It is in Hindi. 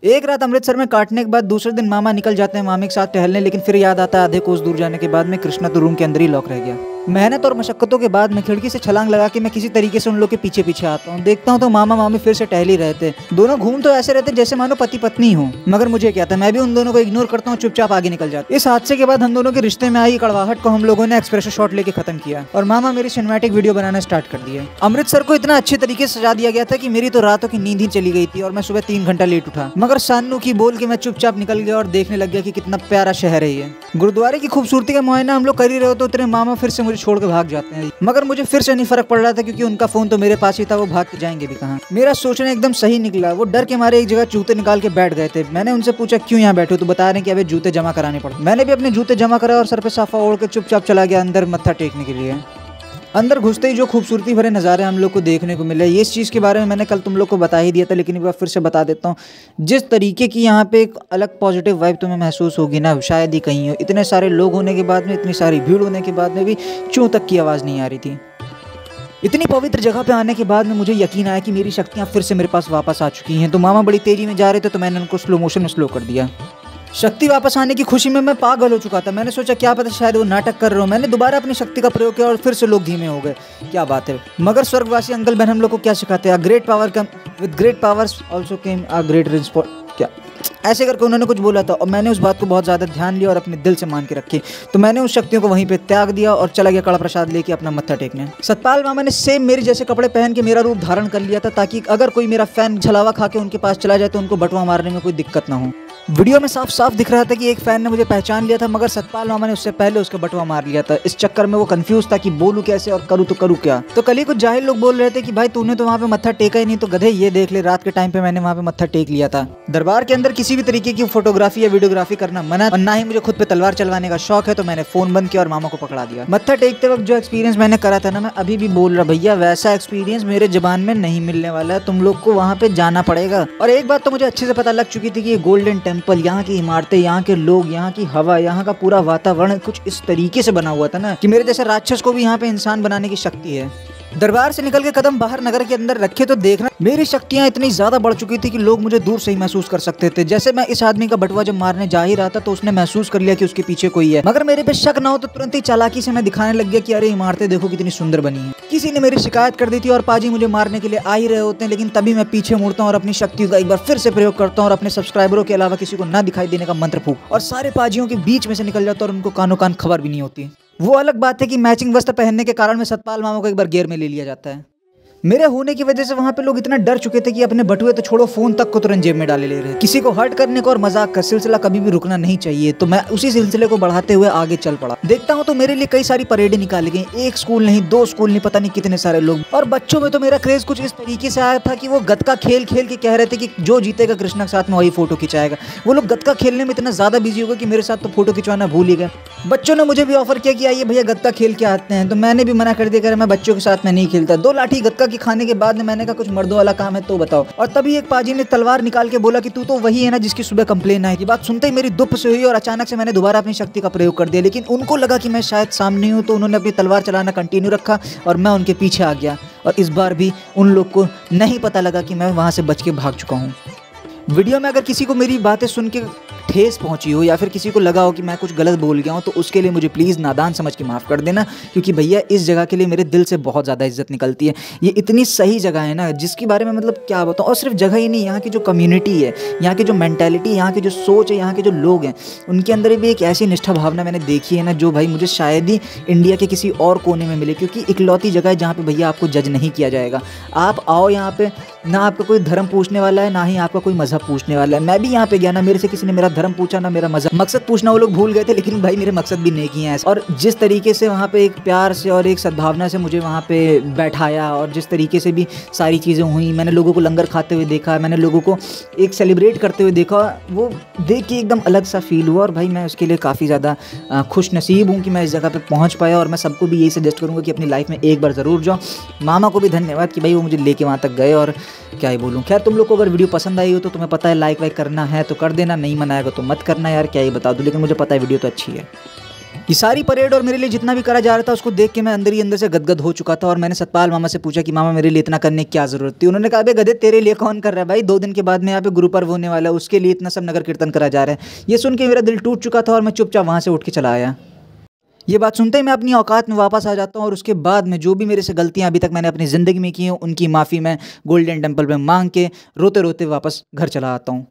एक रात अमृतसर में काटने के बाद दूसरे दिन मामा निकल जाते हैं मामी के साथ टहलने, लेकिन फिर याद आता है आधे कोस दूर जाने के बाद में कृष्णा तो रूम के अंदर ही लॉक रह गया। मेहनत और मशक्कतों के बाद मैं खिड़की से छलांग लगा के मैं किसी तरीके से उन लोग के पीछे पीछे आता हूँ। देखता हूँ तो मामा मामी फिर से टहल ही रहते। दोनों घूम तो ऐसे रहते जैसे मानो पति पत्नी हो, मगर मुझे क्या था, मैं भी उन दोनों को इग्नोर करता हूँ, चुपचाप आगे निकल जाता। इस हादसे के बाद हम दोनों के रिश्ते में आई कड़वाहट को हम लोगों ने एक्सप्रेशन शॉट लेके खत्म किया और मामा मेरी सिनेमैटिक वीडियो बनाना स्टार्ट कर दिया। अमृतसर को इतना अच्छे तरीके से सजा दिया गया था कि मेरी तो रातों की नींद ही चली गई थी और मैं सुबह 3 घंटा लेट उठा, मगर सानू की बोल के मैं चुपचाप निकल गया और देखने लग गया कि कितना प्यारा शहर है ये। गुरुद्वारे की खूबसूरती का मुआयना हम लोग कर ही रहे हो तो उतने मामा फिर से मुझे छोड़ के भाग जाते हैं, मगर मुझे फिर से नहीं फर्क पड़ रहा था क्योंकि उनका फोन तो मेरे पास ही था, वो भाग के जाएंगे भी कहाँ। मेरा सोचना एकदम सही निकला। वो डर के मारे एक जगह जूते निकाल के बैठ गए थे। मैंने उनसे पूछा क्यों यहाँ बैठे हो, तो बता रहे कि अबे जूते जमा कराने पड़े। मैंने भी अपने जूते जमा कराए और सर पे साफा ओढ़ के चुपचाप चला गया अंदर मत्था टेकने के लिए। अंदर घुसते ही जो खूबसूरती भरे नज़ारे हम लोग को देखने को मिले, ये इस चीज़ के बारे में मैंने कल तुम लोग को बता ही दिया था, लेकिन एक बार फिर से बता देता हूँ। जिस तरीके की यहाँ पे एक अलग पॉजिटिव वाइब तुम्हें महसूस होगी ना, शायद ही कहीं हो। इतने सारे लोग होने के बाद में, इतनी सारी भीड़ होने के बाद में भी चूं तक की आवाज़ नहीं आ रही थी। इतनी पवित्र जगह पे आने के बाद में मुझे यकीन आया कि मेरी शक्तियाँ फिर से मेरे पास वापस आ चुकी हैं। तो मामा बड़ी तेज़ी में जा रहे थे तो मैंने उनको स्लो मोशन में स्लो कर दिया। शक्ति वापस आने की खुशी में मैं पागल हो चुका था। मैंने सोचा क्या पता शायद वो नाटक कर रहे हो। मैंने दोबारा अपनी शक्ति का प्रयोग किया और फिर से लोग धीमे हो गए। क्या बात है। मगर स्वर्गवासी अंकल बहन हम लोग को क्या सिखाते हैं, great power come with great powers also came a great response, क्या ऐसे करके उन्होंने कुछ बोला था और मैंने उस बात को बहुत ज़्यादा ध्यान लिया और अपने दिल से मान के रखी। तो मैंने उस शक्तियों को वहीं पे त्याग दिया और चला गया कड़ा प्रसाद लेके अपना मत्था टेकने। सतपाल मामा ने सेम मेरे जैसे कपड़े पहन के मेरा रूप धारण कर लिया था ताकि अगर कोई मेरा फैन छलावा खा के उनके पास चला जाए तो उनको बटवा मारने में कोई दिक्कत ना हो। वीडियो में साफ साफ दिख रहा था कि एक फैन ने मुझे पहचान लिया था, मगर सतपाल मामा ने उससे पहले उसका बटवा मार लिया था। इस चक्कर में वो कंफ्यूज था कि बोलूं कैसे और करूं तो करूं क्या। तो कल ही कुछ जाहिल लोग बोल रहे थे कि भाई तूने तो वहाँ पे मत्था टेका ही नहीं, तो गधे ये देख ले रात के टाइम पे मैंने वहाँ पे मत्था टेक लिया था। दरबार के अंदर किसी भी तरीके की फोटोग्राफी या वीडियोग्राफी करना मना और ना ही मुझे खुद पे तलवार चलवाने का शौक है, तो मैंने फोन बंद किया और मामा को पकड़ा दिया। मत्था टेकते वक्त जो एक्सपीरियंस मैंने करा था ना, मैं अभी भी बोल रहा भैया वैसा एक्सपीरियंस मेरे जबान में नहीं मिलने वाला है। तुम लोग को वहाँ पे जाना पड़ेगा। और एक बात तो मुझे अच्छे से पता लग चुकी थी कि ये गोल्डन टेम्पल, यहाँ की इमारतें, यहाँ के लोग, यहाँ की हवा, यहाँ का पूरा वातावरण कुछ इस तरीके से बना हुआ था ना कि मेरे जैसे राक्षस को भी यहाँ पे इंसान बनाने की शक्ति है। दरबार से निकल के कदम बाहर नगर के अंदर रखे तो देखना मेरी शक्तियां इतनी ज्यादा बढ़ चुकी थी कि लोग मुझे दूर से ही महसूस कर सकते थे। जैसे मैं इस आदमी का बटुआ जब मारने जा ही रहा था तो उसने महसूस कर लिया कि उसके पीछे कोई है, मगर मेरे पे शक ना हो तो तुरंत ही चालाकी से मैं दिखाने लग गया कि अरे इमारतें देखो कितनी सुंदर बनी है। किसी ने मेरी शिकायत कर दी थी और पाजी मुझे मारने के लिए आ ही रहे होते हैं, लेकिन तभी मैं पीछे मुड़ता हूँ और अपनी शक्तियों का एक बार फिर से प्रयोग करता हूँ और अपने सब्सक्राइबरों के अलावा किसी को ना दिखाई देने का मंत्र फूंक और सारे पाजियों के बीच में से निकल जाता और उनको कानों कान खबर भी नहीं होती। वो अलग बात है कि मैचिंग वस्त्र पहनने के कारण में सतपाल मामा को एक बार गेर में ले लिया जाता है। मेरे होने की वजह से वहाँ पे लोग इतना डर चुके थे कि अपने बटुए तो छोड़ो फोन तक को तुरंत जेब में डाले ले रहे। किसी को हर्ट करने को और मजाक का सिलसिला कभी भी रुकना नहीं चाहिए, तो मैं उसी सिलसिले को बढ़ाते हुए आगे चल पड़ा। देखता हूँ तो मेरे लिए कई सारी परेडें निकाली गई, एक स्कूल नहीं, 2 स्कूल नहीं, पता नहीं कितने सारे लोग। और बच्चों में तो मेरा क्रेज कुछ इस तरीके से आया था कि वो गतका खेल खेल के कह रहे थे कि जो जीतेगा कृष्णा के साथ में वही फोटो खिंचाएगा। वो लोग गतका खेलने में इतना ज्यादा बिजी हो गए कि मेरे साथ तो फोटो खिंचवाना भूल ही गए। बच्चों ने मुझे भी ऑफर किया कि आइए भैया गतका खेल के आते हैं, तो मैंने भी मना कर दिया, मैं बच्चों के साथ में नहीं खेलता। 2 लाठी गतका की खाने के बाद मैंने कहा कुछ मर्दों वाला काम है तो बताओ। और तभी एक पाजी ने तलवार निकाल के बोला कि तू तो वही है ना जिसकी सुबह कंप्लेन आई थी। बात सुनते ही मेरी दुप से हुई और अचानक से मैंने दोबारा अपनी शक्ति का प्रयोग कर दिया, लेकिन उनको लगा कि मैं शायद सामने हूँ, तो उन्होंने अपनी तलवार चलाना कंटिन्यू रखा और मैं उनके पीछे आ गया। और इस बार भी उन लोग को नहीं पता लगा कि मैं वहाँ से बच के भाग चुका हूँ। वीडियो में अगर किसी को मेरी बातें सुन के ठेस पहुंची हो या फिर किसी को लगा हो कि मैं कुछ गलत बोल गया हूं तो उसके लिए मुझे प्लीज़ नादान समझ के माफ़ कर देना, क्योंकि भैया इस जगह के लिए मेरे दिल से बहुत ज़्यादा इज्जत निकलती है। ये इतनी सही जगह है ना जिसके बारे में मतलब क्या बताऊं। और सिर्फ जगह ही नहीं, यहाँ की जो कम्युनिटी है, यहाँ की जो मेंटालिटी, यहाँ की जो सोच है, यहाँ के जो लोग हैं, उनके अंदर भी एक ऐसी निष्ठा भावना मैंने देखी है ना जो भाई मुझे शायद ही इंडिया के किसी और कोने में मिले, क्योंकि इकलौती जगह है जहाँ पर भैया आपको जज नहीं किया जाएगा। आप आओ यहाँ पर, ना आपका कोई धर्म पूछने वाला है ना ही आपका कोई मजहब पूछने वाला है। मैं भी यहाँ पे गया ना, मेरे से किसी ने मेरा धर्म पूछा ना मेरा मकसद पूछना, वो लोग भूल गए थे, लेकिन भाई मेरे मकसद भी नेकी हैं। और जिस तरीके से वहाँ पे एक प्यार से और एक सद्भावना से मुझे वहाँ पे बैठाया और जिस तरीके से भी सारी चीज़ें हुई, मैंने लोगों को लंगर खाते हुए देखा, मैंने लोगों को एक सेलिब्रेट करते हुए देखा, वो देख के एकदम अलग सा फील हुआ। और भाई मैं उसके लिए काफ़ी ज़्यादा खुश नसीब हूँ कि मैं इस जगह पर पहुँच पाया। और मैं सबको भी यही सजेस्ट करूँगा कि अपनी लाइफ में एक बार ज़रूर जाओ। मामा को भी धन्यवाद कि भाई वो मुझे लेके वहाँ तक गए। और क्या ही बोलूँ। खैर तुम लोग को अगर वीडियो पसंद आई हो तो तुम्हें पता है लाइक वाइक करना है तो कर देना, नहीं मनाएगा तो मत करना यार, क्या ही बता दूँ, लेकिन मुझे पता है वीडियो तो अच्छी है। ये सारी परेड और मेरे लिए जितना भी करा जा रहा था उसको देख के मैं अंदर ही अंदर से गदगद हो चुका था। और मैंने सतपाल मामा से पूछा कि मामा मेरे लिए इतना करने की क्या जरूरत थी। उन्होंने कहा अबे गधे तेरे लिए कौन कर रहा है भाई, 2 दिन के बाद में यहाँ पे गुरु पर्व होने वाला है, उसके लिए इतना सब नगर कीर्तन करा जा रहा है। ये सुन के मेरा दिल टूट चुका था और मैं चुपचाप वहाँ से उठ के चला आया। ये बात सुनते ही मैं अपनी औकात में वापस आ जाता हूँ और उसके बाद में जो भी मेरे से गलतियाँ अभी तक मैंने अपनी ज़िंदगी में की हैं उनकी माफ़ी मैं गोल्डन टेम्पल में मांग के रोते रोते वापस घर चला आता हूँ।